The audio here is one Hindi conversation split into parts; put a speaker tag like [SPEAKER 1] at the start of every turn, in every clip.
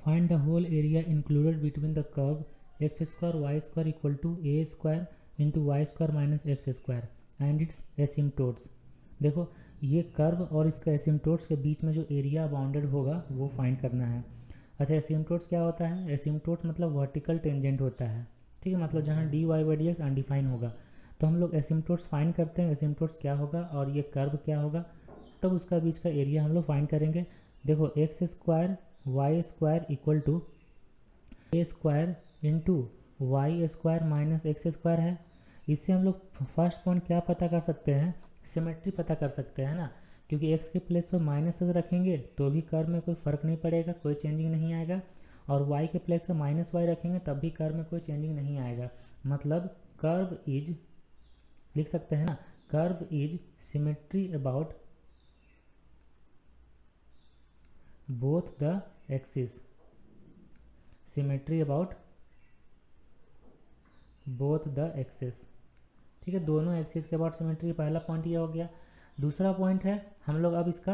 [SPEAKER 1] Find the whole area included between the curve X square Y square equal to A square into Y square minus x square and its asymptotes. देखो ये कर्व और इसका एसिम्टोट्स के बीच में जो एरिया बाउंडेड होगा वो फाइंड करना है। अच्छा एसिम्टोट्स क्या होता है? एसिम्टोट्स मतलब वर्टिकल टेंजेंट होता है, ठीक है, मतलब जहाँ D Y by D X undefined होगा तो हम लोग एसिम्टोट्स फाइंड करते हैं, एसिम्टोट्स क्या होगा और ये कर्व क्या होगा, तब उसका बीच का एरिया हम लोग फाइंड करेंगे। देखो X square Y square equal to A square into Y square minus x square है। इससे हम लोग फर्स्ट पॉइंट क्या पता कर सकते हैं? सिमेट्री पता कर सकते हैं ना, क्योंकि एक्स के प्लेस पर माइनस रखेंगे तो भी कर्व में कोई फ़र्क नहीं पड़ेगा, कोई चेंजिंग नहीं आएगा, और वाई के प्लेस पर माइनस वाई रखेंगे तब भी कर्व में कोई चेंजिंग नहीं आएगा। मतलब कर्व इज, लिख सकते हैं ना, curve is symmetry about both the axis, symmetry about both the axis, ठीक है, दोनों एक्सिस के अबाउट सिमेट्री। पहला पॉइंट ये हो गया। दूसरा पॉइंट है हम लोग अब इसका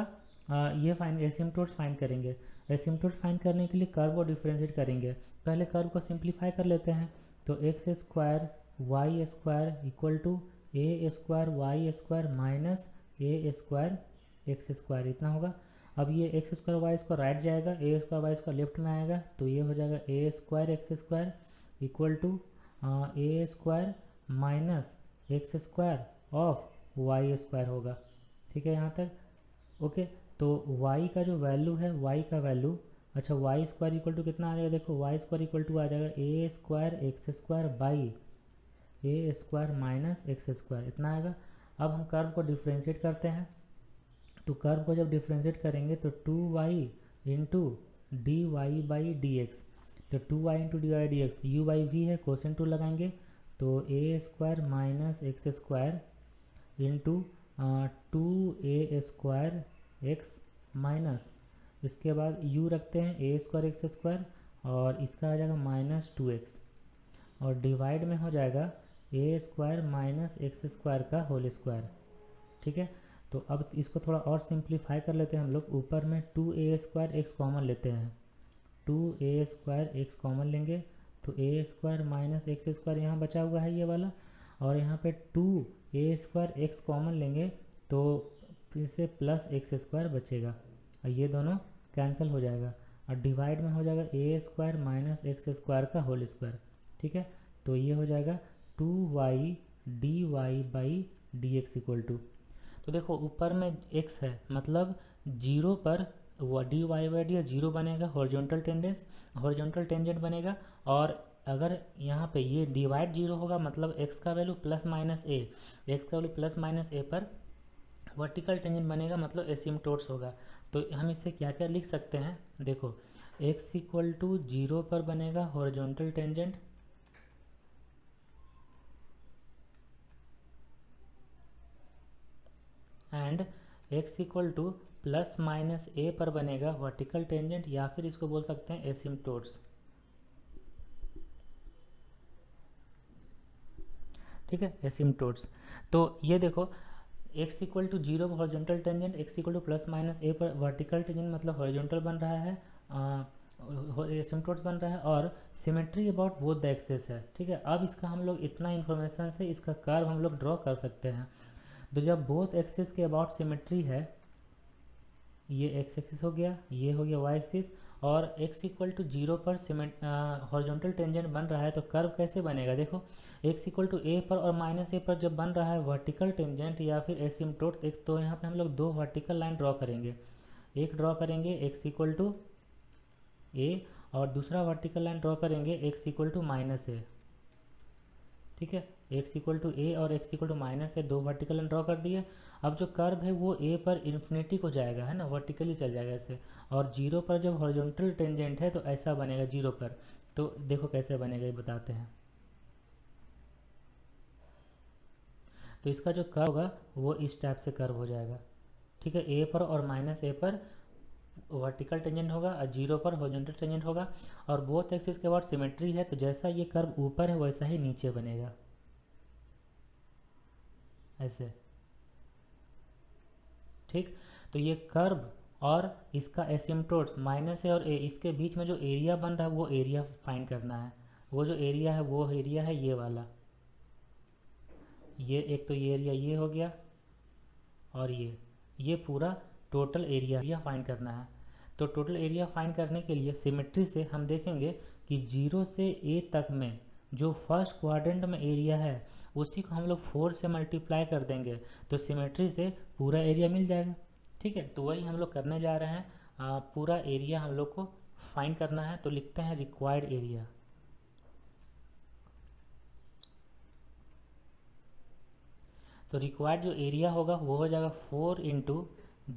[SPEAKER 1] ये फाइंड एसिम्टोट्स फाइंड करेंगे। एसिम्टोट्स फाइंड करने के लिए कर्व को डिफ्रेंशिएट करेंगे। पहले कर्व को सिंप्लीफाई कर लेते हैं, तो x square Y square equal to A square Y square minus a square x square, इतना होगा। अब ये x square Y square right जाएगा, ए स्क्वायर वाई स्क्वायर लेफ्ट में आएगा, तो ये हो जाएगा ए square x square equal to A square minus x square of y square होगा, ठीक है यहाँ तक ओके। तो y का जो वैल्यू है, y का वैल्यू, अच्छा वाई स्क्वायर इक्वल टू कितना आ जाएगा? देखो वाई स्क्वायर इक्वल टू आ जाएगा ए square x square by a square minus x square, इतना आएगा। अब हम कर्व को डिफ्रेंशिएट करते हैं, तो कर्व को जब डिफ्रेंशिएट करेंगे तो 2y into d Y by D x, तो 2y into d y d x, u by v है, कोसेंट 2 लगाएंगे तो a square minus x square into 2a square x minus, इसके बाद u रखते हैं ए स्क्वायर एक्स स्क्वायर और इसका आ जाएगा माइनस 2x, और डिवाइड में हो जाएगा ए स्क्वायर माइनस एक्स स्क्वायर का होल स्क्वायर, ठीक है। तो अब इसको थोड़ा और सिंप्लीफाई कर लेते हैं हम लोग। ऊपर में 2a स्क्वायर एक्स कॉमन लेते हैं, 2a स्क्वायर एक्स कॉमन लेंगे तो a square minus x square यहाँ बचा हुआ है ये वाला, और यहाँ पे 2a स्क्वायर एक्स कॉमन लेंगे तो फिर से प्लस एक्स स्क्वायर बचेगा, और ये दोनों कैंसिल हो जाएगा, और डिवाइड में हो जाएगा ए स्क्वायर माइनस एक्स स्क्वायर का होल स्क्वायर, ठीक है। तो ये हो जाएगा 2y D Y by D X equal to, तो देखो ऊपर में x है मतलब जीरो पर D Y by D zero बनेगा, हॉरिजॉन्टल टेंडेंस हॉरिजॉन्टल टेंजेंट बनेगा, और अगर यहाँ पे ये डिवाइड जीरो होगा मतलब x का वैल्यू प्लस माइनस ए, एक्स का वैल्यू प्लस माइनस ए पर वर्टिकल टेंजेंट बनेगा मतलब एसिम्टोट्स होगा। तो हम इससे क्या क्या लिख सकते हैं? देखो x इक्वल टू जीरो पर बनेगा horizontal tangent, and x equal to plus minus a पर बनेगा वर्टिकल टेंजेंट, या फिर इसको बोल सकते हैं एसिम्टोट्स, ठीक है, एसिम्टोट्स। तो ये देखो x इक्वल टू जीरो पर horizontal tangent, x equal to plus minus a पर वर्टिकल टेंजेंट मतलब हॉरिजॉन्टल बन रहा है, एसिम्टोट्स बन रहा है, और symmetry about both the axes है, ठीक है। अब इसका हम लोग इतना इन्फॉर्मेशन से इसका कर्व हम लोग ड्रॉ कर सकते हैं। तो जब बोथ एक्सेस के अबाउट सिमेट्री है, ये एक्स एक्सिस हो गया, ये हो गया वाई एक्सिस, और x इक्वल टू जीरो पर सिमेट हॉरिजॉन्टल टेंजेंट बन रहा है, तो कर्व कैसे बनेगा? देखो x इक्वल टू ए पर और माइनस ए पर जब बन रहा है वर्टिकल टेंजेंट या फिर एसिम्टोट, तो यहाँ पे हम लोग दो वर्टिकल लाइन ड्रॉ करेंगे, एक ड्रॉ करेंगे x इक्वल टू ए और दूसरा वर्टिकल लाइन ड्रॉ करेंगे x इक्वल टू माइनस ए, ठीक है, x इक्वल टू ए और x इक्वल टू माइनस ए, दो वर्टिकल लाइन ड्रॉ कर दिए। अब जो कर्व है वो a पर इन्फिनिटी को जाएगा, है ना, वर्टिकली चल जाएगा ऐसे, और जीरो पर जब हॉरिजॉन्टल टेंजेंट है तो ऐसा बनेगा जीरो पर। तो देखो कैसे बनेगा ये बताते हैं। तो इसका जो कर्व होगा वो इस टाइप से कर्व हो जाएगा, ठीक है, a पर और माइनस ए पर वर्टिकल टेंजेंट होगा और जीरो पर हॉरिजॉन्टल टेंजेंट होगा, और बोथ एक्सिस के बाद सिमेट्री है, तो जैसा ये कर्व ऊपर है वैसा ही नीचे बनेगा ऐसे, ठीक। तो ये कर्व और इसका एसिम्पटोट्स माइनस है और ए, इसके बीच में जो एरिया बन रहा है वो एरिया फाइंड करना है। वो जो एरिया है वो एरिया है ये वाला, ये एक तो ये एरिया ये हो गया और ये पूरा टोटल एरिया फाइंड करना है। तो टोटल एरिया फाइंड करने के लिए सिमेट्री से हम देखेंगे कि 0 से ए तक में जो फर्स्ट क्वाड्रेंट में एरिया है उसी को हम लोग 4 से मल्टीप्लाई कर देंगे तो सिमेट्री से पूरा एरिया मिल जाएगा। ठीक है, तो वही हम लोग करने जा रहे हैं। पूरा एरिया हम लोग को फाइंड करना है, तो लिखते हैं रिक्वायर्ड एरिया। तो रिक्वायर्ड जो एरिया होगा वो हो जाएगा 4 इंटू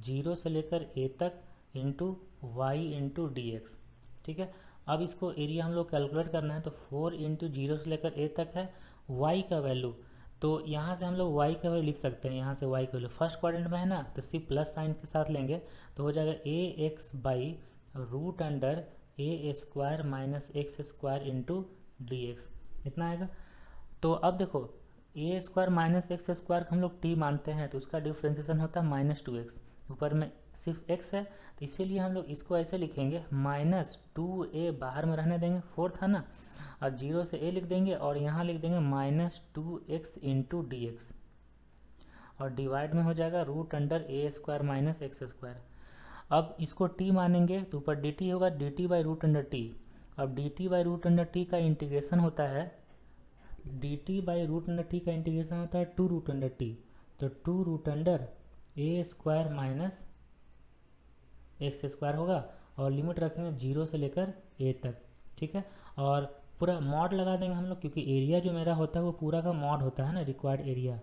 [SPEAKER 1] 0 से लेकर ए तक into Y into D X. ठीक है, अब इसको एरिया हम लोग कैलकुलेट करना है, तो 4 इंटू 0 से लेकर ए तक है y का वैल्यू। तो यहाँ से हम लोग y का वैल्यू लिख सकते हैं, यहाँ से y का वैल्यू फर्स्ट क्वाड्रेंट में है ना, तो सिर्फ प्लस साइन के साथ लेंगे तो हो जाएगा a x by root under A square minus x square into D x, इतना आएगा। तो अब देखो a square minus x square हम लोग टी मानते हैं तो उसका डिफ्रेंसिएशन होता है -2x, ऊपर में सिर्फ x है तो इसीलिए हम लोग इसको ऐसे लिखेंगे -2a, बाहर में रहने देंगे 4 था ना, और 0 से a लिख देंगे और यहाँ लिख देंगे -2x इंटू डी एक्स, और डिवाइड में हो जाएगा रूट अंडर ए स्क्वायर माइनस एक्स स्क्वायर। अब इसको t मानेंगे तो ऊपर dt होगा, dt by root under T. अब dt by root under T का इंटीग्रेशन होता है, dt by root under T का इंटीग्रेशन होता है 2 रूट अंडर टी, तो 2 रूट अंडर ए स्क्वायर माइनस एक्स स्क्वायर होगा, और लिमिट रखेंगे 0 से लेकर ए तक। ठीक है, और पूरा मॉड लगा देंगे हम लोग, क्योंकि एरिया जो मेरा होता है वो पूरा का मॉड होता है ना, रिक्वायर्ड एरिया,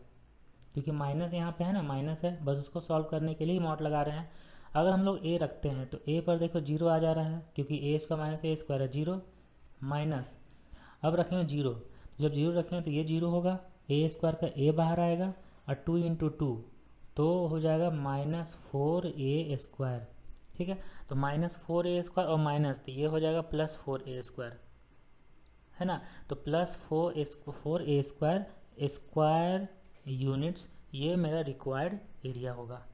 [SPEAKER 1] क्योंकि माइनस यहाँ पे है ना, माइनस है, बस उसको सॉल्व करने के लिए ही मॉड लगा रहे हैं। अगर हम लोग ए रखते हैं तो ए पर देखो 0 आ जा रहा है, क्योंकि ए स्क्वायर माइनस ए स्क्वायर है 0 माइनस, अब रखेंगे 0, जब 0 रखेंगे तो ये 0 होगा, ए स्क्वायर का ए बाहर आएगा और 2 इंटू 2 तो हो जाएगा -4a स्क्वायर। ठीक है, तो -4a स्क्वायर और माइनस तो ये हो जाएगा +4a स्क्वायर, है ना, तो +4a स्क्वायर स्क्वायर यूनिट्स, ये मेरा रिक्वायर्ड एरिया होगा।